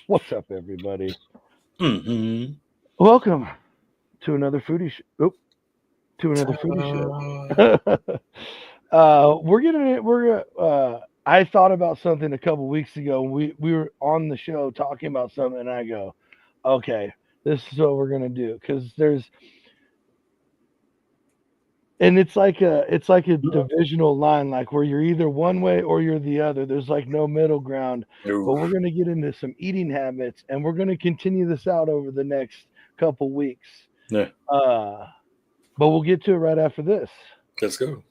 What's up, everybody? Mm-hmm. Welcome to another foodie show. To another foodie show. We're getting it. I thought about something a couple weeks ago. We were on the show talking about something, and I go, okay, this is what we're gonna do because it's like a divisional line, like where you're either one way or you're the other. There's like no middle ground. But we're gonna get into some eating habits, and we're gonna continue this out over the next couple weeks. Yeah. But we'll get to it right after this. Let's go.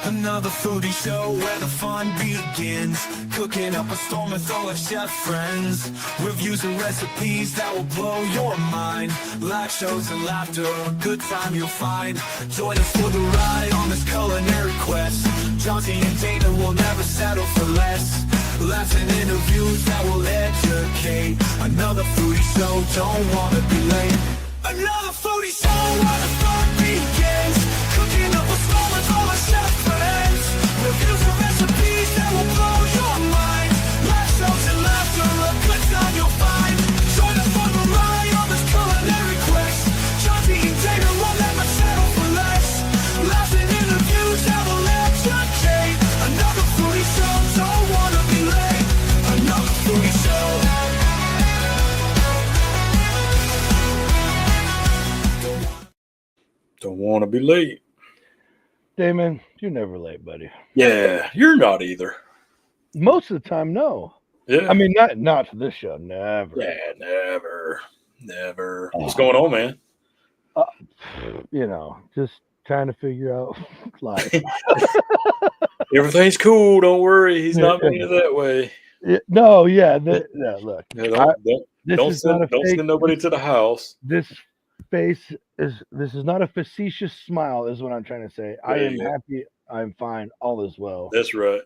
Another foodie show where the fun begins. Cooking up a storm with all our chef friends. Reviews and recipes that will blow your mind. Live shows and laughter, a good time you'll find. Join us for the ride on this culinary quest. Johnsy and Damon will never settle for less. Laughs and interviews that will educate. Another foodie show, don't wanna be late. Another foodie show where the fun begins. Cooking up a storm with all our chef friends. Reviews and recipes that will blow your mind. Live shows and laughter, a good time you'll find. Join us for the ride on this culinary quest. Johnsy and Damon will never settle for less. Laughs and interviews that will educate. Another foodie show, don't wanna be late. Another foodie show. Don't want to be late. Damon, you're never late, buddy. Yeah, you're not either. Most of the time, no. Yeah. I mean, not to this show, never. Yeah, never. What's going on, man? Just trying to figure out life. Everything's cool. Don't worry. He's not meaning it that way. Look. Yeah, don't send nobody to the house. This is not a facetious smile, is what I'm trying to say. I am happy. I'm fine. All is well. That's right.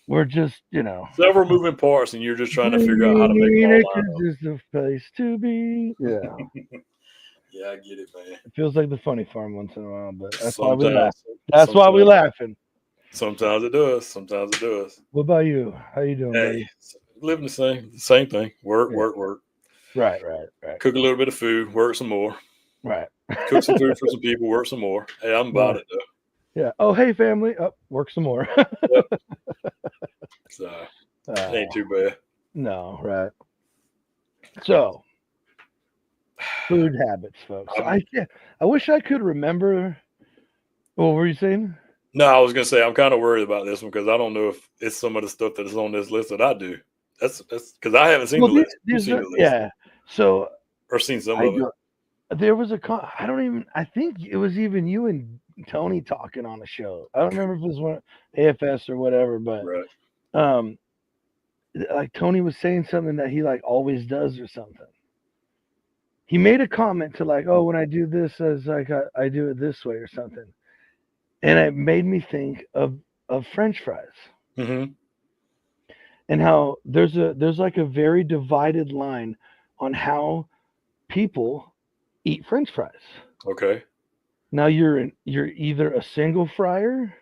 We're just, several moving parts, and you're just trying to figure out how to make it all line up. This is the place to be. Yeah. Yeah, I get it, man. It feels like the funny farm once in a while, but that's Sometimes, why we laugh. That's why we laughing. Sometimes it does. What about you? How you doing, buddy? Living the same thing. Work. Right. Cook a little bit of food, work some more. Right. Cook some food for some people, work some more. Hey, I'm about it though. Yeah. Oh, hey, family. Work some more. Yep. So it ain't too bad. No, right. So, food habits, folks. I wish I could remember. What were you saying? No, I was gonna say I'm kind of worried about this one because I don't know if it's some of the stuff that is on this list that I do. That's because I haven't seen the list. The list. Yeah. So or seen some of it. There was I think it was even you and Tony talking on a show. I don't remember if it was one AFS or whatever, but right. Like Tony was saying something that he like always does or something. He made a comment to like, oh, when I do this, as like I do it this way or something, and it made me think of French fries. Mm-hmm. And how there's like a very divided line on how people eat French fries. Okay. Now you're either a single fryer,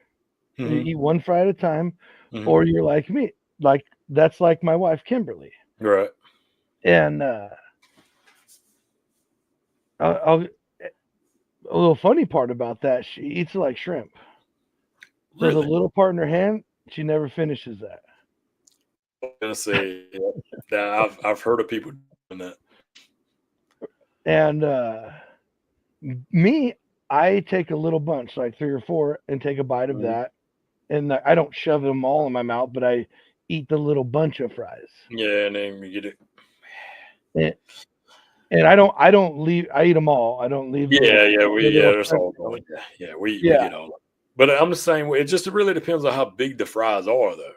you eat one fry at a time, or you're like me, like that's like my wife Kimberly. Right. And a little funny part about that, she eats like shrimp. So really? the little part in her hand, she never finishes that. I'm gonna say that I've heard of people doing that. And me, I take a little bunch, like 3 or 4, and take a bite of that. And I don't shove them all in my mouth, but I eat the little bunch of fries. Yeah, and then you get it. And I don't leave. I eat them all. I don't leave. There's all going. Yeah, we get all. But I'm the same way. It just really depends on how big the fries are, though.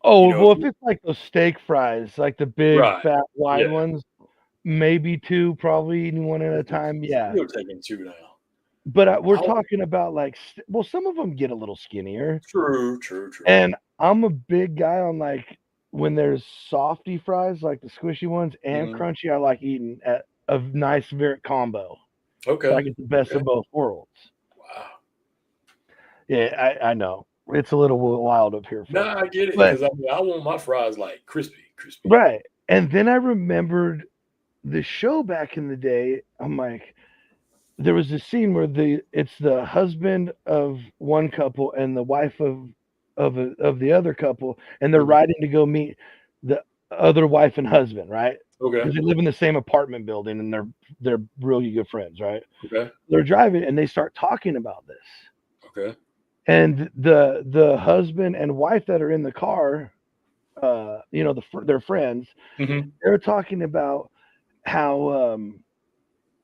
Oh, well, if it's like those steak fries, like the big, fat, wide ones, maybe 2, probably eating one at a time. Yeah. You're taking 2 now. But we're talking about like, well, some of them get a little skinnier. True. And I'm a big guy on like when there's softy fries, like the squishy ones, and crunchy. I like eating at a nice combo. Okay. So I get the best of both worlds. Wow. Yeah, I know. It's a little wild up here. No, I get it But- because I mean I want my fries like crispy. Right. And then I remembered the show back in the day. I'm like, there was a scene where it's the husband of one couple and the wife of the other couple, and they're Mhm. riding to go meet the other wife and husband, right? Okay. Because they live in the same apartment building and they're really good friends, right? Okay. They're driving and they start talking about this. Okay. And the husband and wife that are in the car, they're friends. Mm-hmm. They're talking about how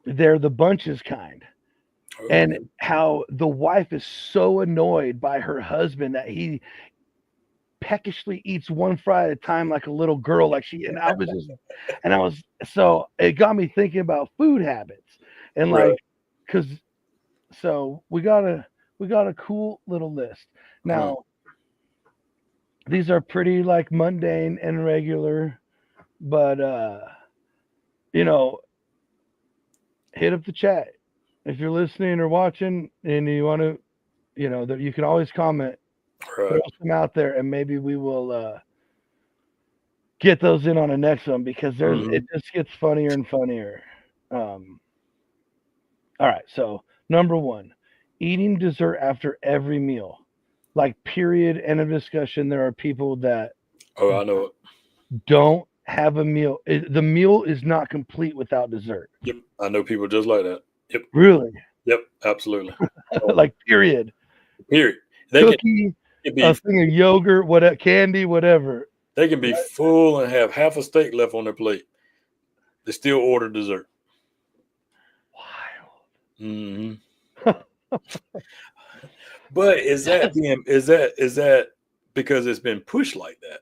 they're the bunches kind, and how the wife is so annoyed by her husband that he peckishly eats one fry at a time like a little girl, so it got me thinking about food habits and Right. so we got a cool little list. Now these are pretty like mundane and regular, but hit up the chat if you're listening or watching and you want to, that you can always comment, throw them out there, and maybe we will get those in on the next one because it just gets funnier and funnier. All right, so number 1, eating dessert after every meal, like period, end of discussion. There are people that I know it. don't have a meal. The meal is not complete without dessert. Yep, I know people just like that. Yep. Really? Yep, absolutely. Like period. Period. Cookie, a thing of yogurt, whatever, candy, whatever. They can be full and have half a steak left on their plate. They still order dessert. Wild. Mm-hmm. But is that because it's been pushed like that?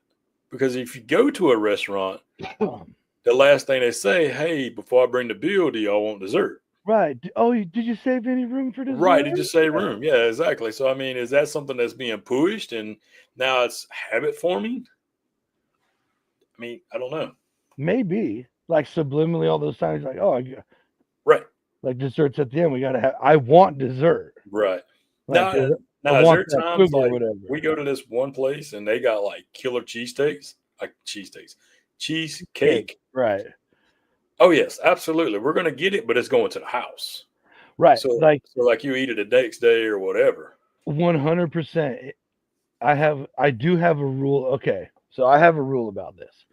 Because if you go to a restaurant, the last thing they say, hey, before I bring the bill, do y'all want dessert? Right. Oh, did you save any room for dessert? Right. Did you save room? Yeah, exactly. So, I mean, is that something that's being pushed and now it's habit forming? I mean, I don't know. Maybe. Like subliminally all those times, like, right. Like desserts at the end, I want dessert. Right. Like, now is there times like we go to this one place and they got like killer cheesesteaks, cheesecake. Right. Oh yes, absolutely. We're gonna get it, but it's going to the house. Right. So like you eat it the next day or whatever. 100%. I do have a rule. Okay, so I have a rule about this.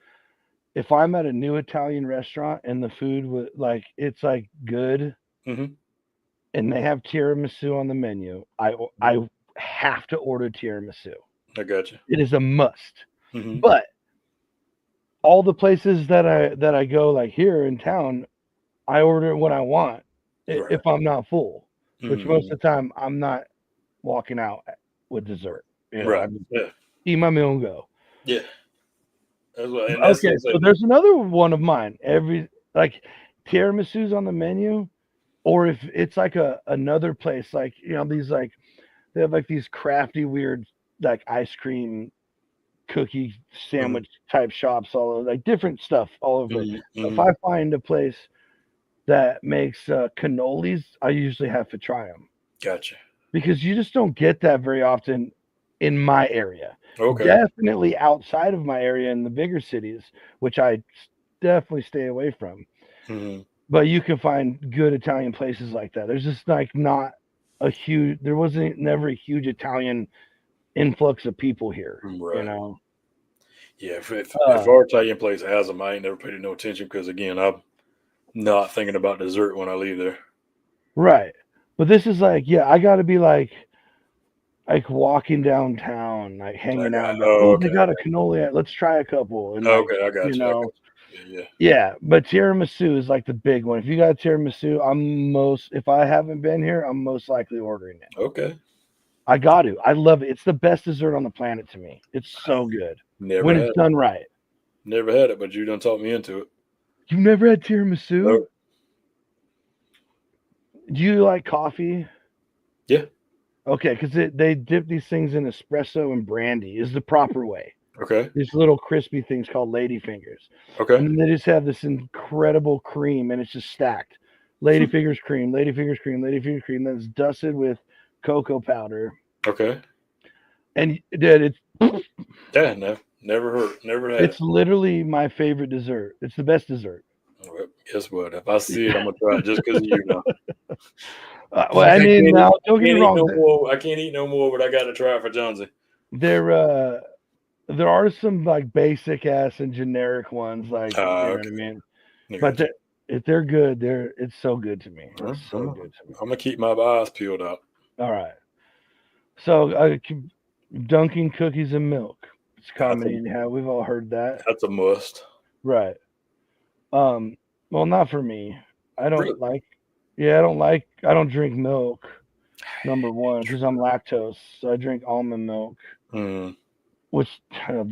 If I'm at a new Italian restaurant and the food it's like good, and they have tiramisu on the menu, I have to order tiramisu. I got you. It is a must. But all the places that I go, like here in town, I order what I want if I'm not full. Which most of the time I'm not walking out with dessert. Right. Eat my meal and go. Yeah. Okay, so there's another one of mine. Tiramisu's on the menu, or if it's like another place, like these they have like these crafty weird like ice cream cookie sandwich type shops all over, like different stuff all over. If I find a place that makes cannolis, I usually have to try them. Gotcha. Because you just don't get that very often in my area. Okay. Definitely outside of my area in the bigger cities, which I definitely stay away from. But you can find good Italian places like that. There's just like there wasn't never a huge Italian influx of people here. Right. Yeah, if our Italian place has them, I ain't never paid no attention because again, I'm not thinking about dessert when I leave there. Right. But this is I gotta be like walking downtown, like hanging out. They got a cannoli. Let's try a couple. And I got you. Yeah, but tiramisu is like the big one. If you got tiramisu, if I haven't been here, I'm most likely ordering it. Okay. I got to. I love it. It's the best dessert on the planet to me. It's so good when it's done right. Never had it, but you done talked me into it. You've never had tiramisu? Nope. Do you like coffee? Yeah. Okay, because they dip these things in espresso and brandy is the proper way. Okay. These little crispy things called ladyfingers. Okay. And they just have this incredible cream, and it's just stacked. Ladyfingers cream, ladyfingers cream, ladyfingers cream. Then it's dusted with cocoa powder. Okay. And dude, Yeah, no, never had it's it. literally my favorite dessert. It's the best dessert. Well, guess what? If I see it, I'm gonna try it just because of you now. Well, I mean, now don't get me Can't eat wrong. no more. I can't eat no more, but I got to try it for Johnsy. There are some like basic ass and generic ones, like you know Okay. what I mean. I But got you. if they're good, it's so good to me. It's so Well, good to me. I'm gonna keep my eyes peeled out. All right. So dunking cookies and milk. It's common. Yeah, we've all heard that. That's a must. Right. Well, not for me. I don't Really? like. Yeah, I don't drink milk. Number one, because I'm lactose, so I drink almond milk, Mm. which Yeah.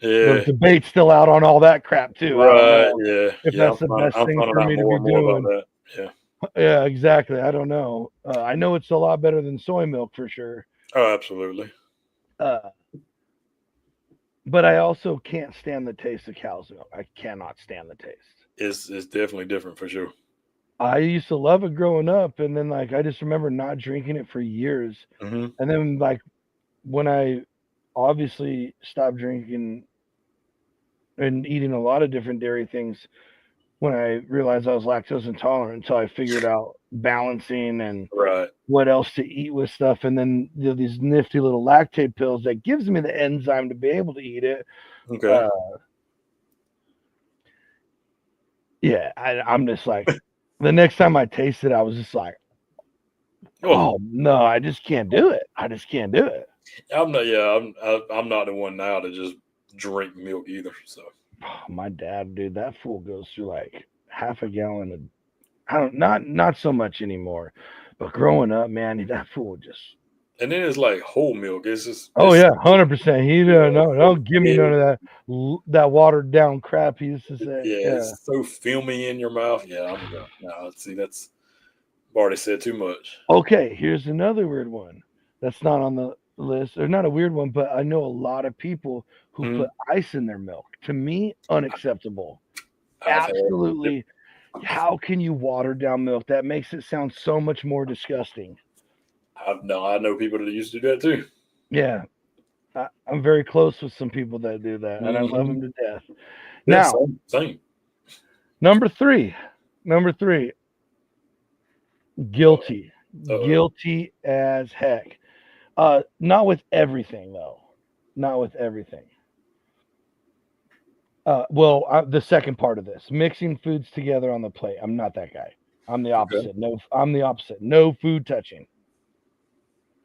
the debate's still out on all that crap too. I don't Right. know Yeah. if Yeah. that's the best I'm thing finding for out me to more be and more doing. about that. Yeah. Yeah, exactly. I don't know. I know it's a lot better than soy milk for sure. Oh, absolutely. But I also can't stand the taste of cow's milk. I cannot stand the taste. It's definitely different for sure. I used to love it growing up, and then like I just remember not drinking it for years. Mm-hmm. And then like when I obviously stopped drinking and eating a lot of different dairy things, when I realized I was lactose intolerant, until I figured out balancing and Right. what else to eat with stuff, and then these nifty little lactate pills that gives me the enzyme to be able to eat it. Okay. Yeah, I'm just like, the next time I tasted it, I was just like, oh no, I just can't do it. I just can't do it. I'm not. Yeah, I'm not the one now to just drink milk either. So my dad, dude, that fool goes through like half a gallon of, not so much anymore, but growing up, man, that fool just. And then it's like whole milk. It's just. Oh yeah, 100%. He don't give me none of that watered down crap he used to say. Yeah, it's so filmy in your mouth. Yeah, I'm going. No, see, that's I've already said too much. Okay, here's another weird one that's not on the list, or not a weird one, but I know a lot of people who put ice in their milk. To me, unacceptable. Absolutely. How can you water down milk? That makes it sound so much more disgusting. I know people that used to do that too. Yeah, I'm very close with some people that do that, and I love them to death. Yeah, Now, same. Number three, guilty. Guilty as heck. Not with everything though. Not with everything. The second part of this, mixing foods together on the plate. I'm not that guy. I'm the opposite. Okay. No, I'm the opposite. No food touching.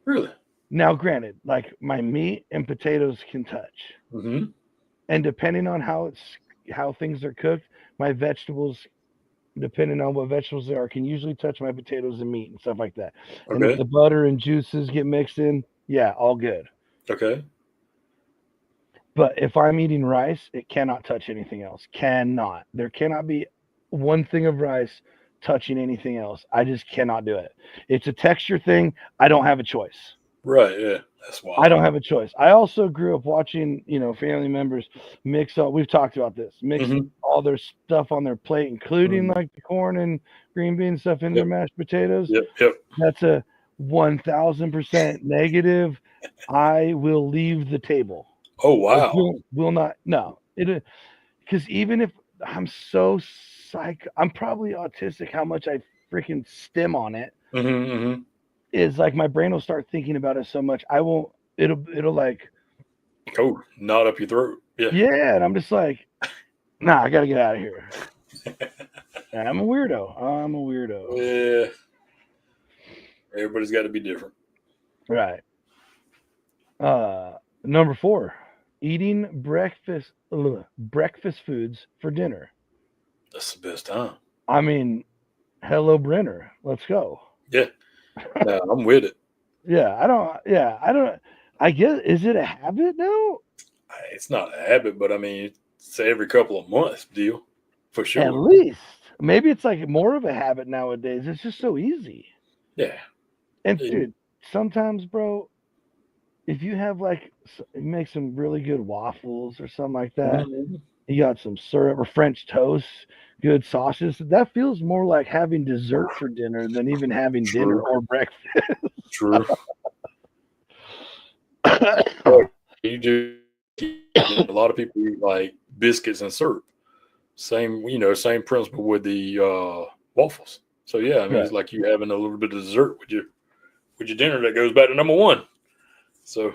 Really? Now, granted, like my meat and potatoes can touch, and depending on how things are cooked, my vegetables, depending on what vegetables they are, can usually touch my potatoes and meat and stuff like that. Okay. And if the butter and juices get mixed in, yeah, all good. Okay. But if I'm eating rice, it cannot touch anything else. Cannot. There cannot be one thing of rice touching anything else. I just cannot do it. It's a texture thing. I don't have a choice. Right. Yeah. That's why I don't have a choice. I also grew up watching, family members mix up. We've talked about this, mix all their stuff on their plate, including like the corn and green bean stuff in their mashed potatoes. Yep. That's a 1,000% negative. I will leave the table. Oh wow! Will not. No, because even if I'm so I'm probably autistic. How much I freaking stim on it is like my brain will start thinking about it so much. I won't. It'll like knot up your throat. Yeah. Yeah, and I'm just like, nah, I gotta get out of here. I'm a weirdo. Yeah. Everybody's got to be different. Right. Number 4. Eating breakfast foods for dinner. That's the best time. I mean, hello, Brenner. Let's go. Yeah, I'm with it. I guess, is it a habit now? It's not a habit, but I mean, it's every couple of months deal for sure. At least. Maybe it's like more of a habit nowadays. It's just so easy. Yeah. And dude, sometimes, bro, if you have make some really good waffles or something like that, you got some syrup or French toast, good sausages, that feels more like having dessert for dinner than even having dinner or breakfast. True. You do. A lot of people eat like biscuits and syrup. Same principle with the waffles. So yeah, I mean, it's like you having a little bit of dessert with your dinner. That goes back to number one. So,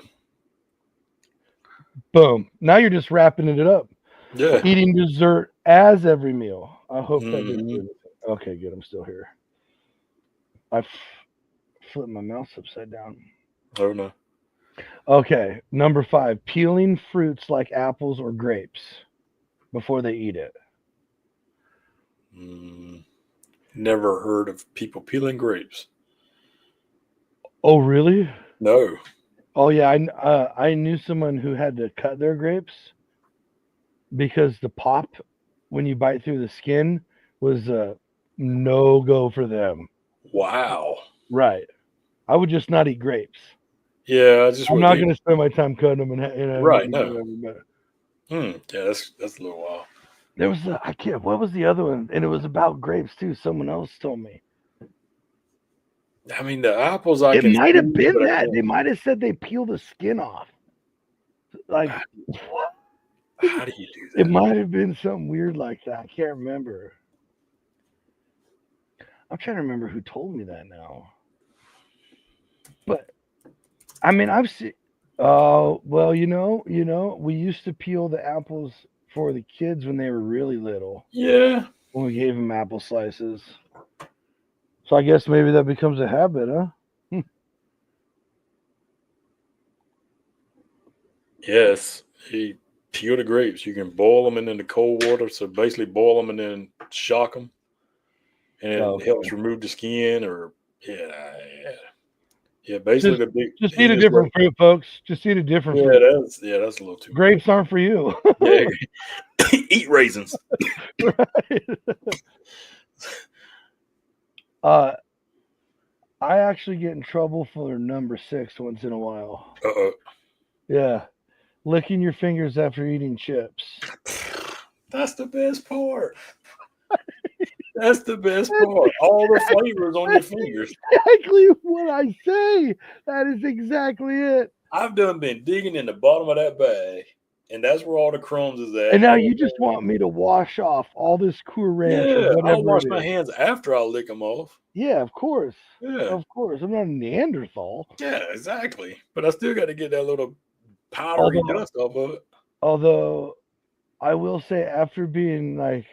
boom. Now you're just wrapping it up. Yeah. Eating dessert as every meal. I hope that didn't do anything. Okay, good. I'm still here. I flipped my mouse upside down. Oh no. Okay, number 5. Peeling fruits like apples or grapes before they eat it. Never heard of people peeling grapes. Oh, really? No. Oh, yeah. I knew someone who had to cut their grapes because the pop, when you bite through the skin, was a no-go for them. Wow. Right. I would just not eat grapes. Yeah, I'm not going to spend my time cutting them and right. No. Yeah, that's a little while. There was what was the other one? And it was about grapes too. Someone else told me. I mean, the apples. It might have been that. They might have said they peel the skin off. Like, how do you do that? It might have been something weird like that. I can't remember. I'm trying to remember who told me that now. But I mean, I've seen. Oh, well, we used to peel the apples for the kids when they were really little. Yeah. When we gave them apple slices. So I guess maybe that becomes a habit, huh? Yes. You peel the grapes. You can boil them in the cold water. So basically boil them and then shock them. And it helps remove the skin Yeah, basically just eat a different fruit, folks. Just eat a different fruit. That's a little too grapes aren't for you. Yeah. Eat raisins. Right. I actually get in trouble for number 6 once in a while. Uh-oh. Yeah. Licking your fingers after eating chips. That's the best part. That's the best part. All the flavors on your fingers. Exactly what I say. That is exactly it. I've been digging in the bottom of that bag, and that's where all the crumbs is at. And now you just want me to wash off all this Cool Ranch or whatever. I'll wash my hands after I lick them off. Yeah, of course. Yeah. Of course. I'm not a Neanderthal. Yeah, exactly. But I still got to get that little powdery dust off of it. Although, I will say after being like,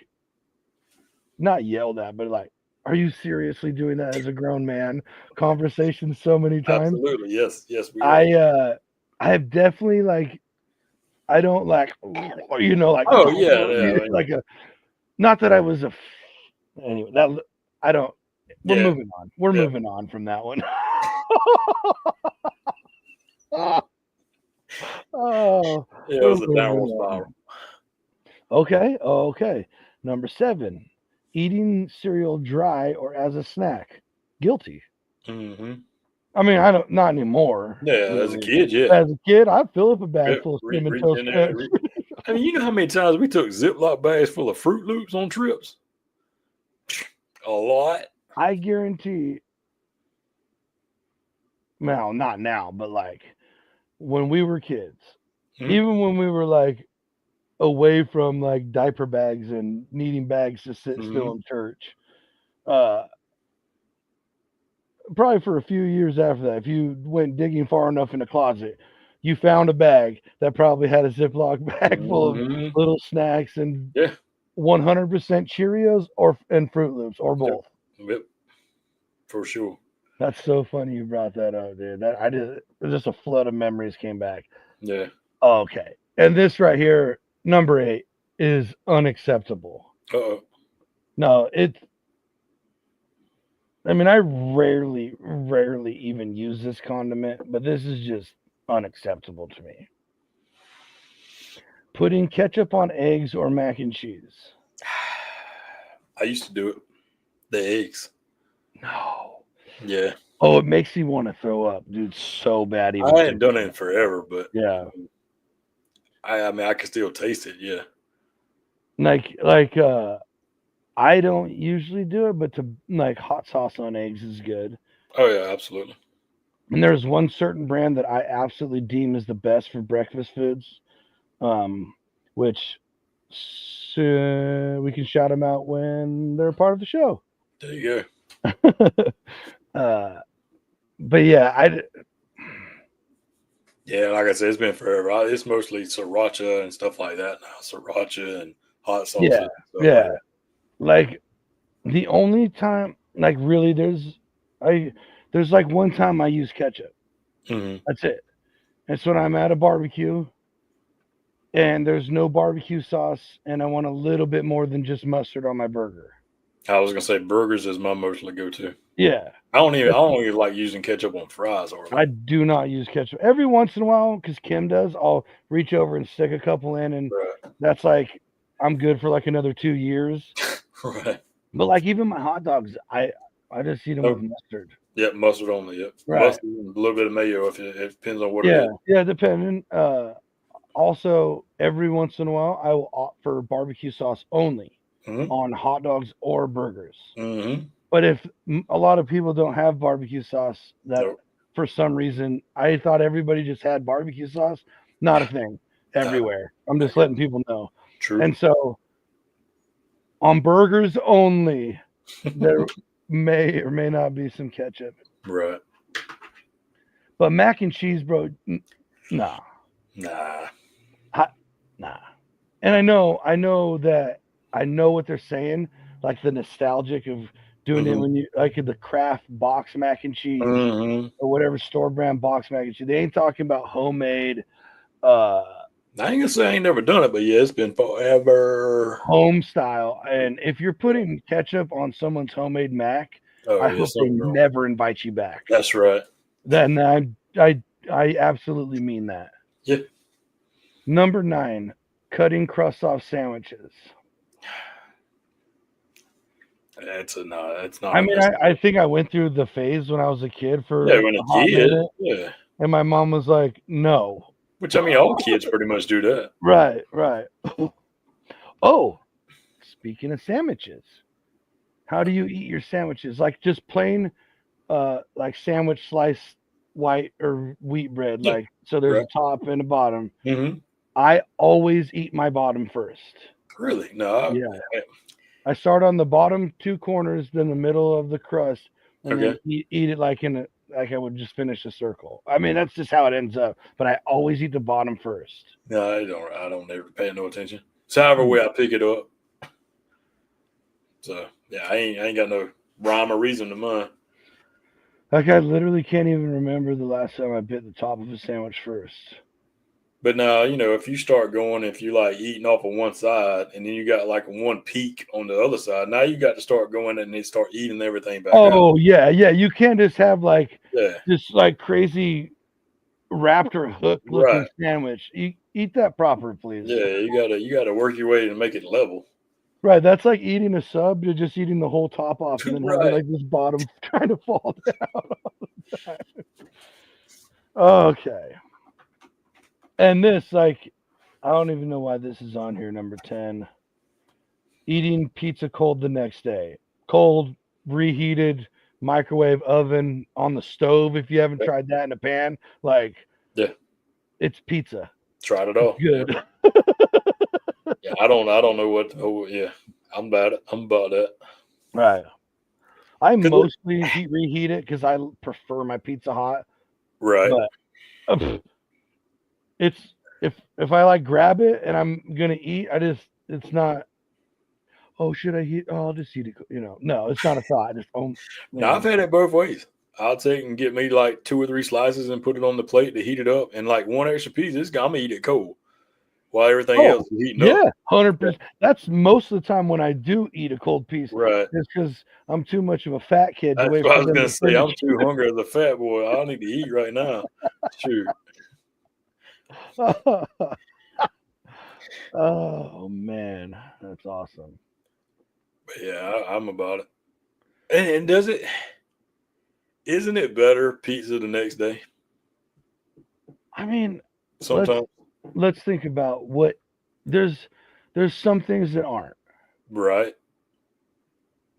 not yelled at, but like, are you seriously doing that as a grown man? Conversation so many times. Absolutely, yes, we are. I have definitely like, I don't like, like. Oh yeah. Like not that I was anyway. That I don't. We're moving on. We're moving on from that one. Oh, it was a downward spiral. Okay. Number 7. Eating cereal dry or as a snack. Guilty. Mm-hmm. I mean, I don't, not anymore. Yeah, as a kid, yeah. As a kid, I'd fill up a bag full of cinnamon toast crunch. I mean, you know how many times we took Ziploc bags full of Fruit Loops on trips? A lot. I guarantee. Well, not now, but like when we were kids, even when we were like away from like diaper bags and needing bags to sit still in church, probably for a few years after that, if you went digging far enough in the closet, you found a bag that probably had a Ziploc bag full of little snacks and 100% Cheerios and Fruit Loops or both. Yep, for sure. That's so funny you brought that up, dude. Just a flood of memories came back. Yeah. Okay. And this right here, number 8, is unacceptable. Uh-oh. No, I mean, I rarely even use this condiment, but this is just unacceptable to me. Putting ketchup on eggs or mac and cheese. I used to do it. The eggs. No. Yeah. Oh, it makes me want to throw up, dude, so bad. I hadn't done it in forever, but yeah. I mean, I can still taste it, yeah. Like I don't usually do it, but to like hot sauce on eggs is good. Oh yeah, absolutely. And there's one certain brand that I absolutely deem is the best for breakfast foods, which we can shout them out when they're part of the show. There you go. But yeah, yeah, like I said, it's been forever. It's mostly sriracha and stuff like that now. Sriracha and hot sauces. Yeah, yeah. Like the only time, like really, there's like one time I use ketchup. Mm-hmm. That's it. It's when I'm at a barbecue and there's no barbecue sauce, and I want a little bit more than just mustard on my burger. I was gonna say burgers is my mostly go-to. Yeah. I don't even like using ketchup on fries or. I do not use ketchup. Every once in a while, because Kim does, I'll reach over and stick a couple in, and that's like I'm good for like another 2 years. Right. But like even my hot dogs, I just eat them with mustard. Yep, mustard only. Yep. Right. Mustard and a little bit of mayo if it depends on what it is. Yeah, depending. Also, every once in a while, I will opt for barbecue sauce only on hot dogs or burgers. Mm-hmm. But if a lot of people don't have barbecue sauce, for some reason, I thought everybody just had barbecue sauce. Not a thing everywhere. I'm just letting people know. True. And so on burgers only, there may or may not be some ketchup. Right. But mac and cheese, bro, nah. Nah. Nah. And I know what they're saying, like the nostalgic of doing it when you like the Kraft box mac and cheese or whatever store brand box mac and cheese. They ain't talking about homemade. I ain't gonna say I ain't never done it, but yeah, it's been forever. Home style. And if you're putting ketchup on someone's homemade mac, I hope they never invite you back. That's right. Then I absolutely mean that. Yeah. Number 9, cutting crusts off sandwiches. It's not. I mean, I think I went through the phase when I was a kid for when a kid. Yeah. And my mom was like, no. Which, I mean, all kids pretty much do that. Right. Oh, speaking of sandwiches, how do you eat your sandwiches? Like just plain, like sandwich sliced white or wheat bread. Yeah. Like, so there's a top and a bottom. Mm-hmm. I always eat my bottom first. Really? No. Yeah. I start on the bottom 2 corners, then the middle of the crust, and then eat it like I would just finish a circle. I mean, that's just how it ends up. But I always eat the bottom first. No, I don't ever pay no attention. So however way I pick it up. So yeah, I ain't got no rhyme or reason to mine. Like I literally can't even remember the last time I bit the top of a sandwich first. But now, if you start going, if you like eating off of one side and then you got like one peak on the other side, now you got to start going and then start eating everything back out. Oh, yeah. You can't just have like this like crazy raptor hook looking sandwich. Eat that proper, please. Yeah, you gotta work your way to make it level. Right, that's like eating a sub. You're just eating the whole top off and then having like this bottom trying to fall down all the time. Okay. And this, like, I don't even know why this is on here, number 10. Eating pizza cold the next day. Cold, reheated, microwave, oven, on the stove. If you haven't tried that in a pan, like, it's pizza. Tried it all. Good. Yeah, I don't know what. Oh, yeah, I'm about it. I'm about that. Right. I mostly reheat it because I prefer my pizza hot. Right. But it's if I like grab it and I'm gonna eat, it's not. Oh, should I eat? Oh, I'll just eat it. No, it's not a thought. Now I've had it both ways. I'll take and get me like 2 or 3 slices and put it on the plate to heat it up, and like 1 extra piece. I'm gonna eat it cold while everything else is heating up. Yeah, 100%. That's most of the time when I do eat a cold piece. Right. It's because I'm too much of a fat kid. That's what I was gonna say. I'm too hungry as a fat boy. I need to eat right now. Shoot. Oh man, that's awesome. But yeah, I'm about it. And isn't it better pizza the next day? I mean, sometimes. Let's think about what there's some things that aren't. Right.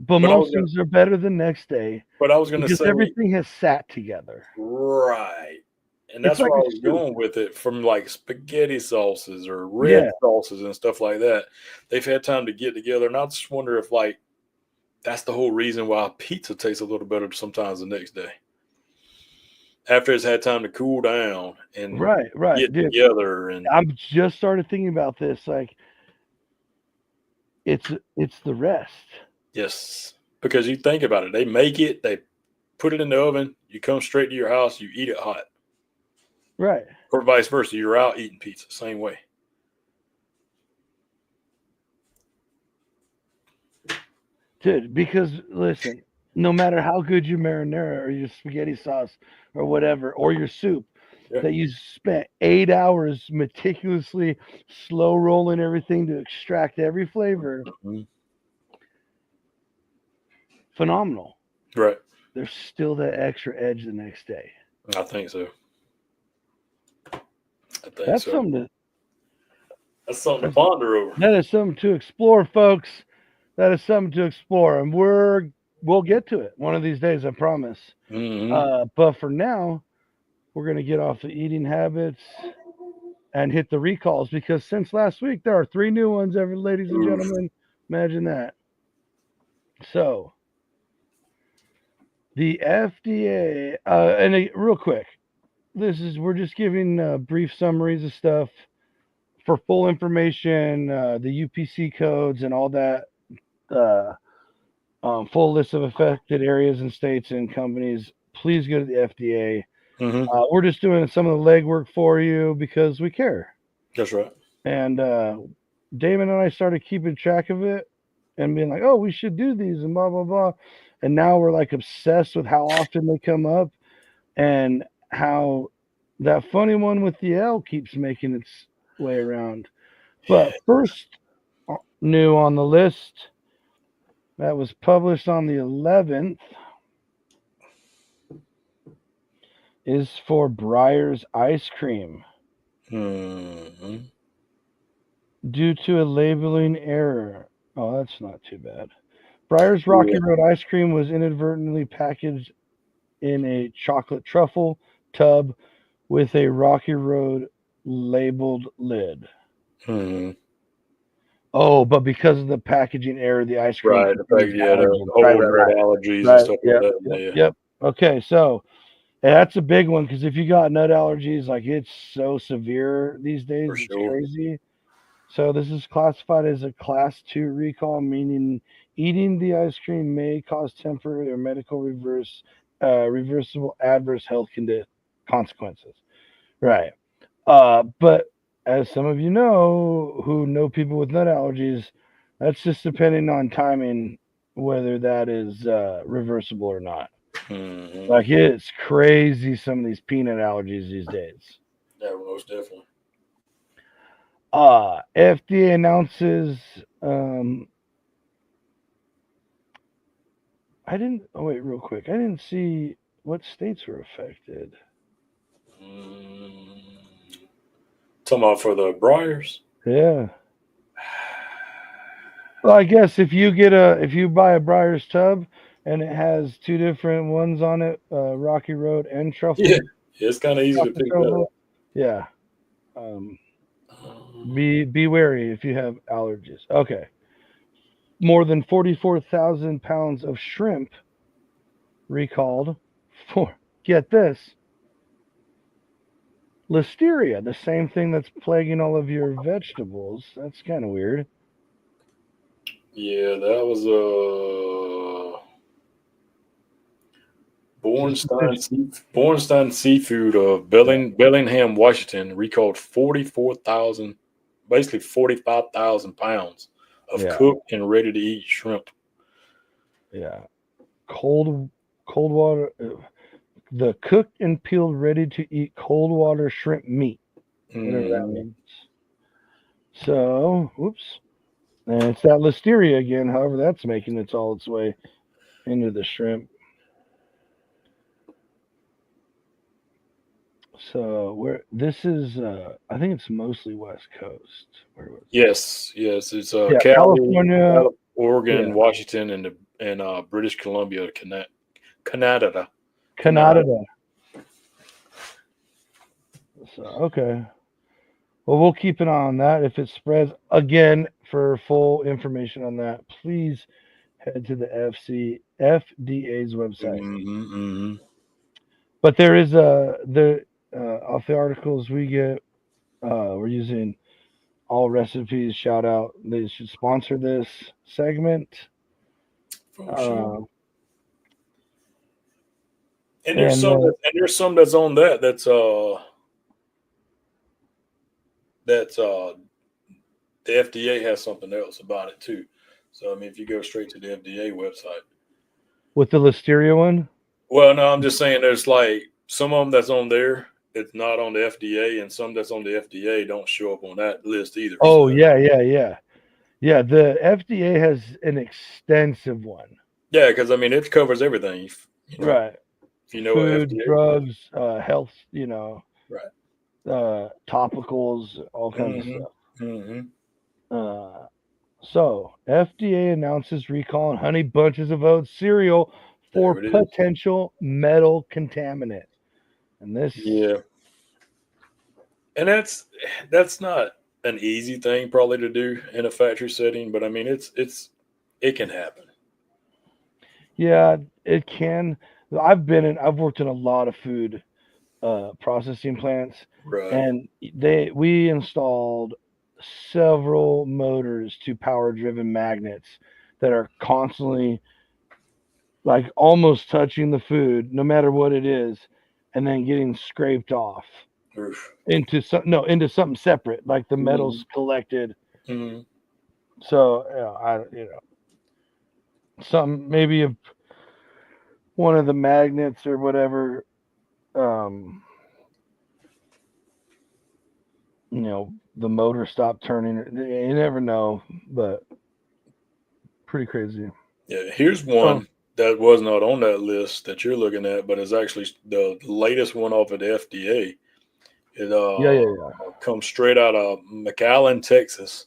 but most things are better the next day. But I was going to because say everything has sat together. Right. And that's like where I was going with it, from like spaghetti sauces or red Yeah. sauces and stuff like that. They've had time to get together. And I just wonder if like that's the whole reason why pizza tastes a little better sometimes the next day. After it's had time to cool down and Right. get Dude, together. And I'm just started thinking about this. Like, it's the rest. yes, because you think about it, they make it, they put it in the oven, you come straight to your house, you eat it hot. Right. Or vice versa, you're out eating pizza, same way. Dude, because listen, no matter how good your marinara or your spaghetti sauce or whatever, or your soup, that you spent 8 hours meticulously slow rolling everything to extract every flavor, phenomenal. Right. There's still that extra edge the next day. I think so. That's something to ponder over. That is something to explore, folks. That is something to explore, and we'll get to it one of these days, I promise. But for now, we're going to get off the eating habits and hit the recalls, because since last week there are 3 new ones, ladies and gentlemen. Imagine that. So the FDA, and real quick, we're just giving brief summaries of stuff. For full information, the UPC codes and all that, full list of affected areas and states and companies, please go to the FDA. We're just doing some of the legwork for you because we care. That's right. And Damon and I started keeping track of it and being like, oh, we should do these and blah, blah, blah. And now we're like obsessed with how often they come up and how that funny one with the L keeps making its way around. But first new on the list that was published on the 11th is for Breyer's ice cream. Due to a labeling error. Oh, that's not too bad. Breyer's Rocky Road ice cream was inadvertently packaged in a chocolate truffle tub with a Rocky Road labeled lid. Oh, but because of the packaging error, the ice cream. Right, the allergies and stuff like that. Yep. Okay, so that's a big one, because if you got nut allergies, like, it's so severe these days, it's crazy. So this is classified as a class 2 recall, meaning eating the ice cream may cause temporary or medical reversible adverse health consequences. Right. But as some of you know, who know people with nut allergies, that's just depending on timing, whether that is reversible or not. Like, it's crazy, some of these peanut allergies these days. Yeah, most definitely. FDA announces real quick. I didn't see what states were affected. Talking about for the Breyers? Yeah. Well, I guess if you buy a Breyers tub and it has 2 different ones on it, Rocky Road and truffle. Yeah, it's kind of easy to pick up. Yeah. Be wary if you have allergies. Okay. More than 44,000 pounds of shrimp recalled for, get this, listeria, the same thing that's plaguing all of your vegetables. That's kind of weird. Yeah, that was Bornstein Seafood of Bellingham, Washington, recalled 45,000 pounds of cooked and ready to eat shrimp. Yeah. Cold water, the cooked and peeled ready to eat cold water shrimp meat. Whatever that means. So, oops. And it's that listeria again, however that's making its way into the shrimp. So this is I think it's mostly West Coast. Yes, it's California, Oregon, Washington, and British Columbia, Canada. So, okay. Well, we'll keep an eye on that. If it spreads again, for full information on that, please head to the FDA's website. But there is off the articles we get, we're using All Recipes. Shout out! They should sponsor this segment. Sure. And there's some that's on that's the FDA has something else about it too. So I mean, if you go straight to the FDA website with the listeria one. Well, no, I'm just saying there's like some of them that's on there. It's not on the FDA, and some that's on the FDA don't show up on that list either. Oh, so. Yeah. The FDA has an extensive one. Yeah, because I mean it covers everything. Right. If you know food, FDA drugs, health, right. Topicals, all kinds of stuff. Mm-hmm. So FDA announces recall on Honey Bunches of Oats cereal for potential metal contaminant. And this, and that's not an easy thing probably to do in a factory setting, but I mean it can happen. Yeah, it can. I've worked in a lot of food processing plants, right. And we installed several motors to power driven magnets that are constantly like almost touching the food, no matter what it is, and then getting scraped off into something separate, like the metal's collected. Mm-hmm. So some maybe if one of the magnets or whatever, the motor stopped turning. You never know, but pretty crazy. Yeah, here's one that was not on that list that you're looking at, but is actually the latest one off of the FDA. It comes straight out of McAllen, Texas.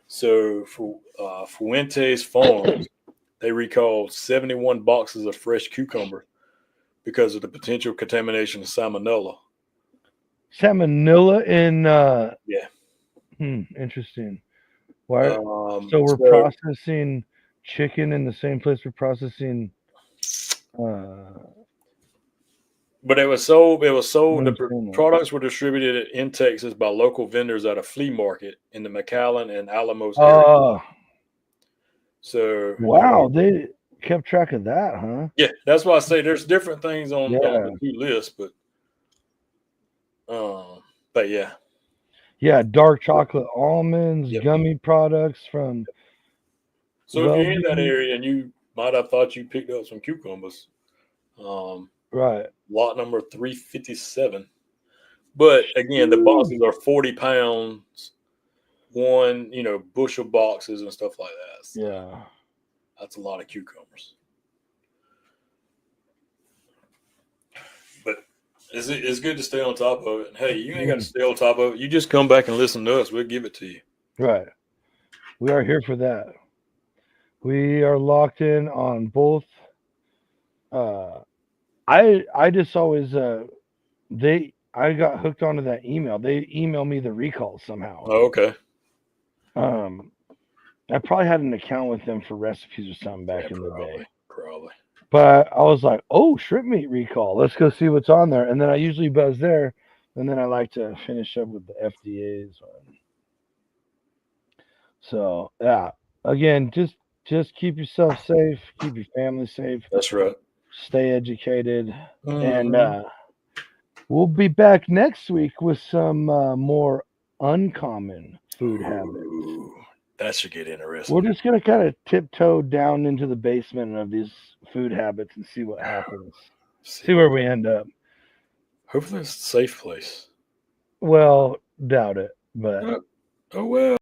So for Fuentes Farms, they recalled 71 boxes of fresh cucumber because of the potential contamination of salmonella. Salmonella in interesting. Why? So we're processing chicken in the same place we're processing. But it was sold. The products were distributed in Texas by local vendors at a flea market in the McAllen and Alamos area. So wow, they kept track of that, huh? Yeah, that's why I say there's different things on the two lists, but yeah. Yeah, dark chocolate almonds, gummy products from. So if you're in that area and you might have thought you picked up some cucumbers, right? Lot number 357. But again, the boxes are 40 pounds, one, bushel boxes and stuff like that. So that's a lot of cucumbers. But it's good to stay on top of it. And hey, you ain't got to stay on top of it. You just come back and listen to us. We'll give it to you. Right. We are here for that. We are locked in on both. I just always I got hooked onto that email. They email me the recalls somehow. Oh, okay. I probably had an account with them for recipes or something back in the day. Probably. But I was like, oh, shrimp meat recall. Let's go see what's on there. And then I usually buzz there. And then I like to finish up with the FDA's one. So, yeah. Again, just keep yourself safe. Keep your family safe. That's right. Stay educated. And we'll be back next week with some more uncommon food habits. That should get interesting. We're just going to kind of tiptoe down into the basement of these food habits and see what happens. See where we end up. Hopefully it's a safe place. Well, doubt it, but. Oh, well.